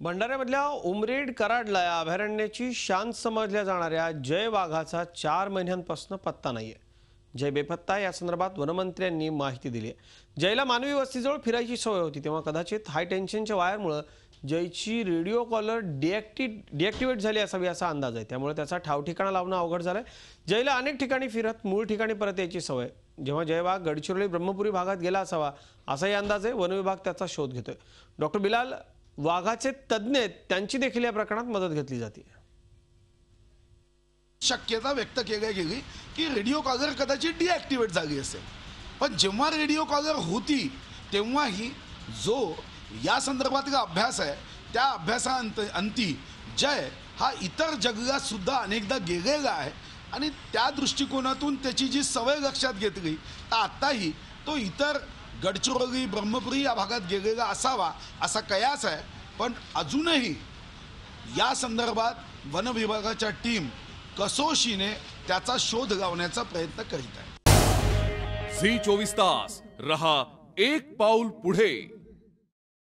भंडाऱ्यामधल्या उमरेड कराडला या अभयारण्याची शान समजल्या जाणाऱ्या जय वाघाचा 4 महिन्यांपासून पत्ता नाहीये। जय बेपत्ता या संदर्भात वनमंत्र्यांनी माहिती दिली आहे। जयला मानवी वस्तीजवळ फिरायची सवय होती, तेव्हा कदाचित हाय टेन्शनच्या वायरमुळे जयची रेडिओ कॉलर डिॲक्टिवेट झाली असावी असा अंदाज आहे। त्यामुळे त्याचा ठाव ठिकाणा लावणं अवघड झालंय। जयला अनेक ठिकाणी फिरत मूळ ठिकाणी परत यायची सवय। जेव्हा जय वाघ गडचिरोली ब्रह्मपुरी भागात गेला असावा असाही अंदाज आहे। वन विभाग त्याचा शोध घेतोय। डॉक्टर बिलाल वाघाचे तज्ञ त्यांची देखील या प्रकरणात मदत घेतली जाते। शक्यता व्यक्त केली गेली की रेडिओ कॉलर कदाचित डिॲक्टिवेट झाली असेल, पण जेव्हा रेडिओ कॉलर होती तेव्हाही जो या संदर्भातला अभ्यास आहे त्या अभ्यासाअंती जय हा इतर जगात सुद्धा अनेकदा गेलेला आहे आणि त्या दृष्टिकोनातून त्याची जी सवय लक्षात घेतली तर आताही तो इतर गडचिरोली ब्रह्मपुरी या भागात गेलेला असावा असा कयास आहे। पण अजूनही या संदर्भात वन विभागाच्या टीम कसोशीने त्याचा शोध लावण्याचा प्रयत्न करीत आहे। झी 24 तास रहा एक पाऊल पुढे।